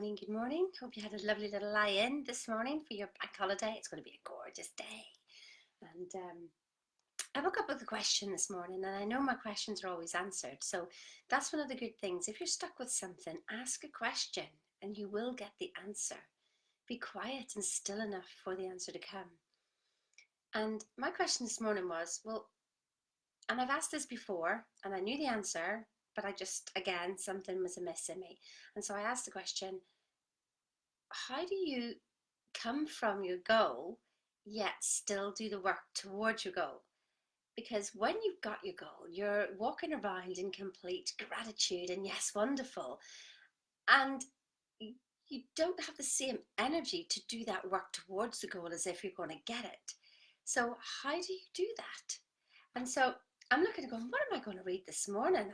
morning, good morning. Hope you had a lovely little lie-in this morning for your bank holiday. It's going to be a gorgeous day. And I woke up with a question this morning, and I know my questions are always answered. So that's one of the good things. If you're stuck with something, ask a question and you will get the answer. Be quiet and still enough for the answer to come. And my question this morning was, and I've asked this before and I knew the answer, but again, something was amiss in me. And so I asked the question, how do you come from your goal yet still do the work towards your goal? Because when you've got your goal, you're walking around in complete gratitude and yes, wonderful. And you don't have the same energy to do that work towards the goal as if you're going to get it. So how do you do that? And so I'm looking at going, what am I going to read this morning?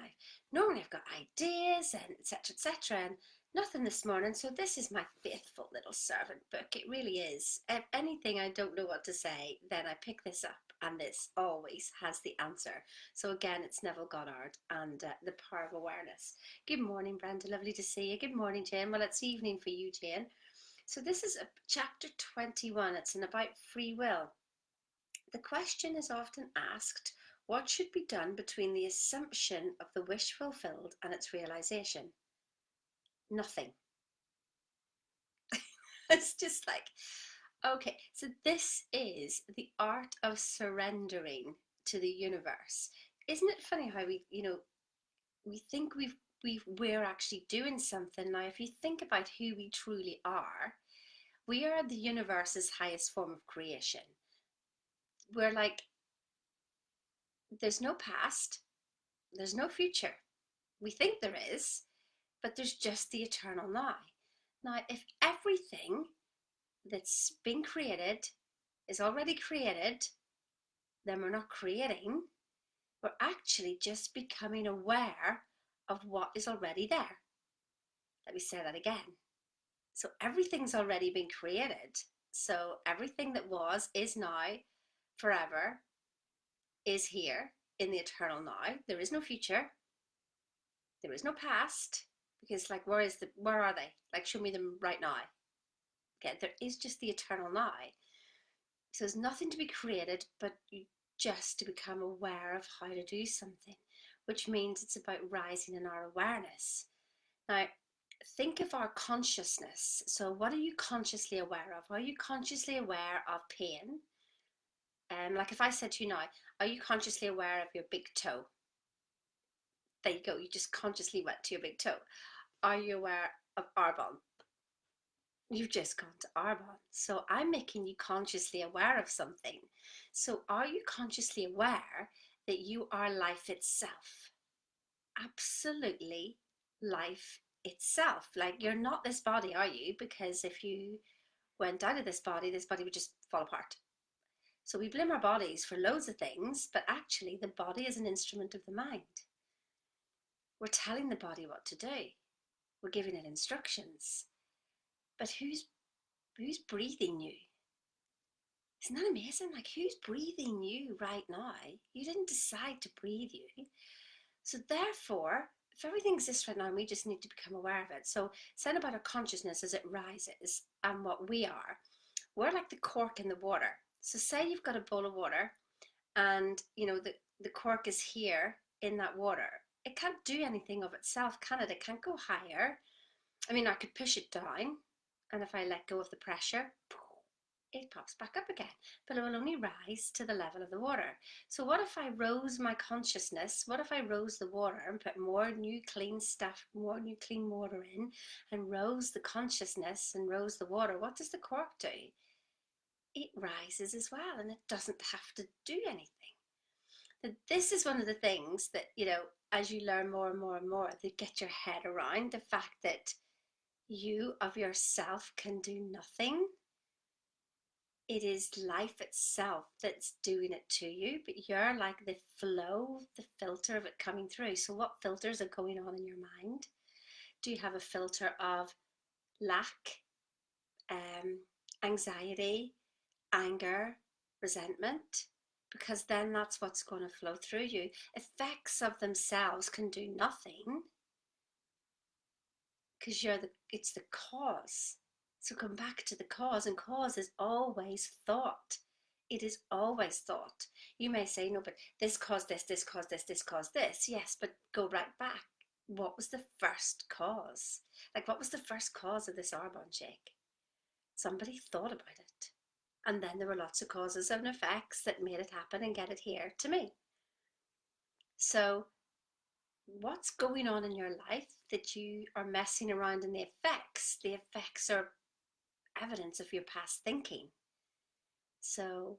Normally I've got ideas and etc. etc. and nothing this morning. So this is my faithful little servant book. It really is. If anything I don't know what to say, then I pick this up and this always has the answer. So again, it's Neville Goddard and The Power of Awareness. Good morning, Brenda. Lovely to see you. Good morning, Jane. Well, it's evening for you, Jane. So this is chapter 21. It's about free will. The question is often asked, what should be done between the assumption of the wish fulfilled and its realization? Nothing. It's just like, okay, so this is the art of surrendering to the universe. Isn't it funny how we think we're actually doing something. Now, if you think about who we truly are, we are the universe's highest form of creation. We're like, there's no past, there's no future. We think there is, but there's just the eternal now. Now, if everything that's been created is already created, then we're not creating, we're actually just becoming aware of what is already there. Let me say that again. So everything's already been created. So everything that was, is now, forever, is here in the eternal now. There is no future. There is no past. Because like, where are they? Like, show me them right now. Okay, there is just the eternal now. So there's nothing to be created, but just to become aware of how to do something, which means it's about rising in our awareness. Now, think of our consciousness. So what are you consciously aware of? Are you consciously aware of pain? Like if I said to you now, are you consciously aware of your big toe? There you go, you just consciously went to your big toe. Are you aware of Arbonne? You've just gone to Arbonne. So I'm making you consciously aware of something. So are you consciously aware that you are life itself? Absolutely life itself. Like, you're not this body, are you? Because if you went out of this body would just fall apart. So we blame our bodies for loads of things, but actually the body is an instrument of the mind. We're telling the body what to do. We're giving it instructions. But who's breathing you? Isn't that amazing? Like, who's breathing you right now? You didn't decide to breathe you. So therefore, if everything exists right now, we just need to become aware of it. So saying about our consciousness as it rises and what we are, we're like the cork in the water. So say you've got a bowl of water and the cork is here in that water. It can't do anything of itself, can it? It can't go higher. I mean, I could push it down, and if I let go of the pressure, it pops back up again, but it will only rise to the level of the water. So what if I rose my consciousness? What if I rose the water and put more new clean stuff, more new clean water in, and rose the consciousness and rose the water? What does the cork do? It rises as well, and it doesn't have to do anything. This is one of the things that, as you learn more and more and more, to get your head around the fact that you of yourself can do nothing. It is life itself that's doing it to you, but you're like the flow, the filter of it coming through. So what filters are going on in your mind? Do you have a filter of lack, anxiety, anger, resentment? Because then that's what's going to flow through you. Effects of themselves can do nothing because you're it's the cause. So come back to the cause, and cause is always thought. It is always thought. You may say, no, but this caused this caused this caused this. Yes, but go right back. What was the first cause? Like, what was the first cause of this Arbonne shake? Somebody thought about it. And then there were lots of causes and effects that made it happen and get it here to me. So what's going on in your life that you are messing around in the effects? The effects are evidence of your past thinking. So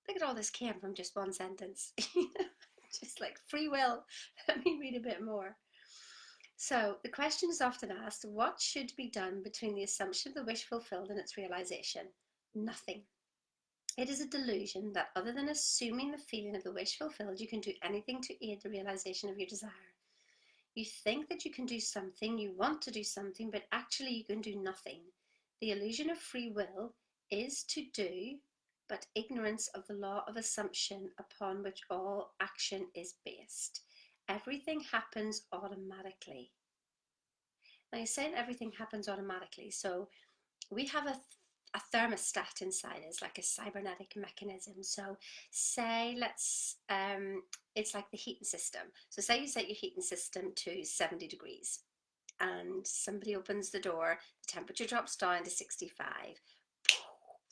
look at all this came from just one sentence. Just like free will. Let me read a bit more. So the question is often asked, what should be done between the assumption of the wish fulfilled and its realization? Nothing. It is a delusion that other than assuming the feeling of the wish fulfilled, you can do anything to aid the realization of your desire. You think that you can do something, you want to do something, but actually you can do nothing. The illusion of free will is to do, but ignorance of the law of assumption upon which all action is based. Everything happens automatically. Now, you're saying everything happens automatically. So we have a thermostat inside us, like a cybernetic mechanism. So say it's like the heating system. So say you set your heating system to 70 degrees and somebody opens the door, the temperature drops down to 65.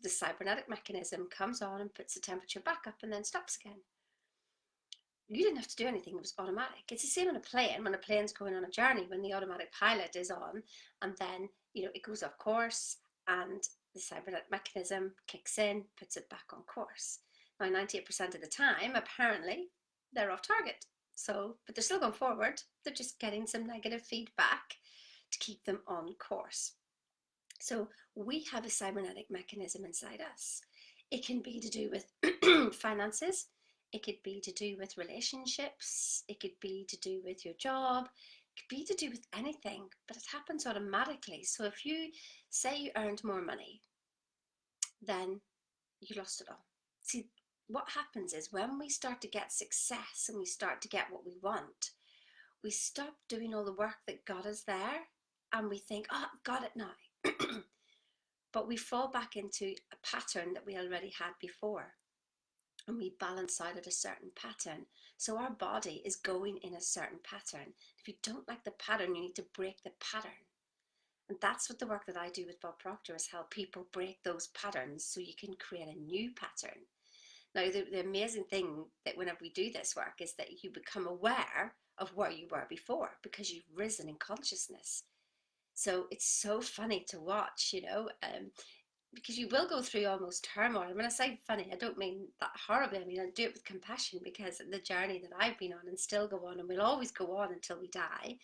The cybernetic mechanism comes on and puts the temperature back up and then stops again. You didn't have to do anything, it was automatic. It's the same on a plane. When a plane's going on a journey, when the automatic pilot is on, and then it goes off course, and the cybernetic mechanism kicks in, puts it back on course. Now, 98% of the time, apparently, they're off target. But they're still going forward. They're just getting some negative feedback to keep them on course. So we have a cybernetic mechanism inside us. It can be to do with finances. It could be to do with relationships. It could be to do with your job. It could be to do with anything, but it happens automatically. So if you say you earned more money, then you lost it all. See, what happens is when we start to get success and we start to get what we want, we stop doing all the work that got us there and we think, oh, I've got it now. But we fall back into a pattern that we already had before and we balance out at a certain pattern. So our body is going in a certain pattern. If you don't like the pattern, you need to break the pattern. And that's what the work that I do with Bob Proctor is help people break those patterns so you can create a new pattern. Now, the amazing thing that whenever we do this work is that you become aware of where you were before because you've risen in consciousness. So it's so funny to watch, because you will go through almost turmoil. When I say funny, I don't mean that horribly. I mean, I do it with compassion because the journey that I've been on and still go on and will always go on until we die,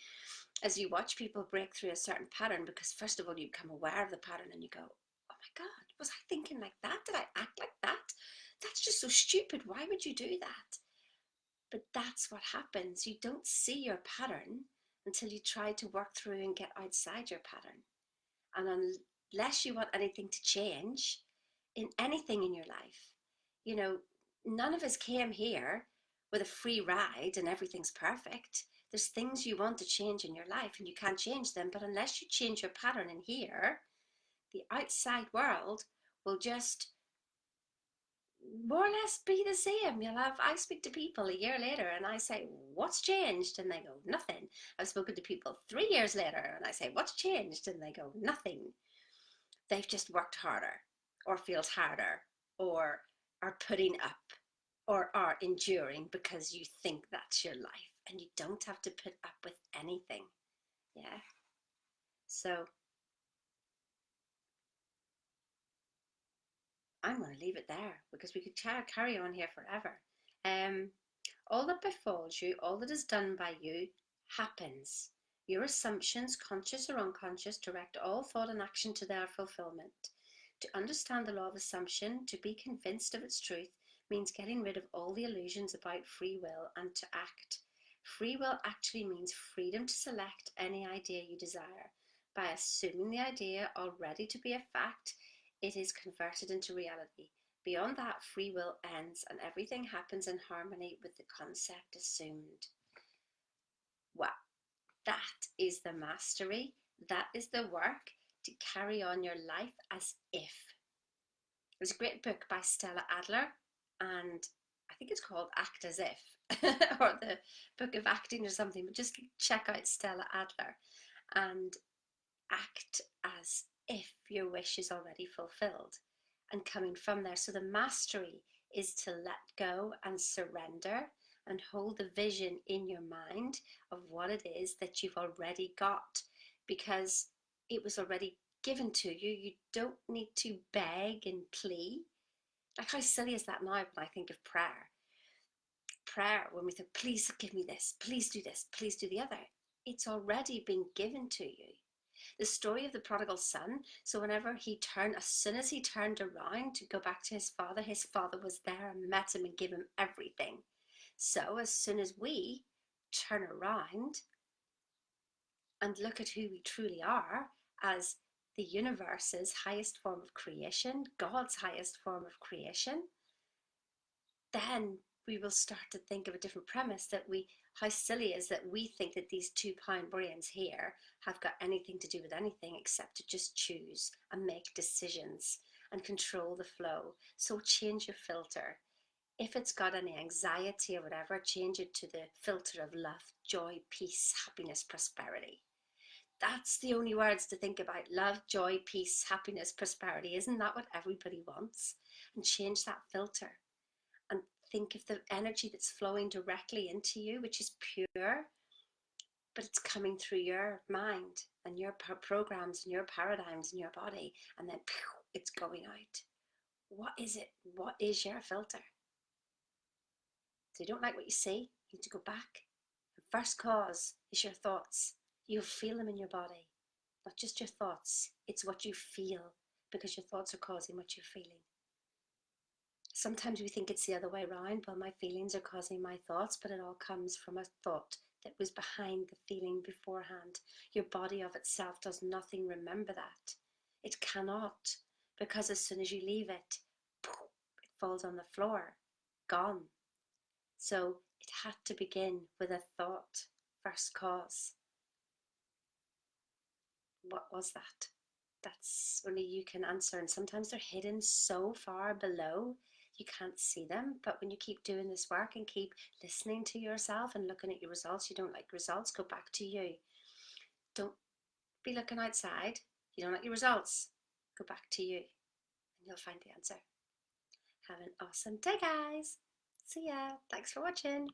as you watch people break through a certain pattern, because first of all, you become aware of the pattern and you go, oh my God, was I thinking like that? Did I act like that? That's just so stupid. Why would you do that? But that's what happens. You don't see your pattern until you try to work through and get outside your pattern. And unless you want anything to change in anything in your life, none of us came here with a free ride and everything's perfect. There's things you want to change in your life and you can't change them. But unless you change your pattern in here, the outside world will just more or less be the same. I speak to people a year later and I say, what's changed? And they go, nothing. I've spoken to people 3 years later and I say, what's changed? And they go, nothing. They've just worked harder or feels harder or are putting up or are enduring because you think that's your life and you don't have to put up with anything. Yeah. So I'm going to leave it there because we could carry on here forever. All that befalls you, all that is done by you, happens. Your assumptions, conscious or unconscious, direct all thought and action to their fulfillment. To understand the law of assumption, to be convinced of its truth, means getting rid of all the illusions about free will and to act. Free will actually means freedom to select any idea you desire. By assuming the idea already to be a fact, it is converted into reality. Beyond that, free will ends and everything happens in harmony with the concept assumed. Wow, that is the mastery That is the work to carry on your life as if. There's a great book by Stella Adler, and I think it's called Act as If, or the Book of Acting or something, but just check out Stella Adler and act as if your wish is already fulfilled and coming from there. So the mastery is to let go and surrender and hold the vision in your mind of what it is that you've already got, because it was already given to you. You don't need to beg and plead. Like, how silly is that now when I think of prayer? Prayer, when we think, please give me this, please do the other. It's already been given to you. The story of the prodigal son. So whenever as soon as he turned around to go back to his father was there and met him and gave him everything. So as soon as we turn around and look at who we truly are as the universe's highest form of creation, God's highest form of creation, then we will start to think of a different premise, that how silly is that we think that these 2 pound brains here have got anything to do with anything except to just choose and make decisions and control the flow. So change your filter. If it's got any anxiety or whatever, change it to the filter of love, joy, peace, happiness, prosperity. That's the only words to think about. Love, joy, peace, happiness, prosperity. Isn't that what everybody wants? And change that filter and think of the energy that's flowing directly into you, which is pure, but it's coming through your mind and your programs and your paradigms in your body, and then it's going out. What is it? What is your filter? So you don't like what you see, you need to go back. The first cause is your thoughts. You'll feel them in your body, not just your thoughts. It's what you feel, because your thoughts are causing what you're feeling. Sometimes we think it's the other way around. Well, my feelings are causing my thoughts, but it all comes from a thought that was behind the feeling beforehand. Your body of itself does nothing remember that. It cannot, because as soon as you leave it, it falls on the floor, gone. So it had to begin with a thought, first cause. What was that? That's only you can answer, and sometimes they're hidden so far below you can't see them. But when you keep doing this work and keep listening to yourself and looking at your results, you don't like results, go back to you. Don't be looking outside. You don't like your results, go back to you, and you'll find the answer. Have an awesome day, guys. See ya. Thanks for watching.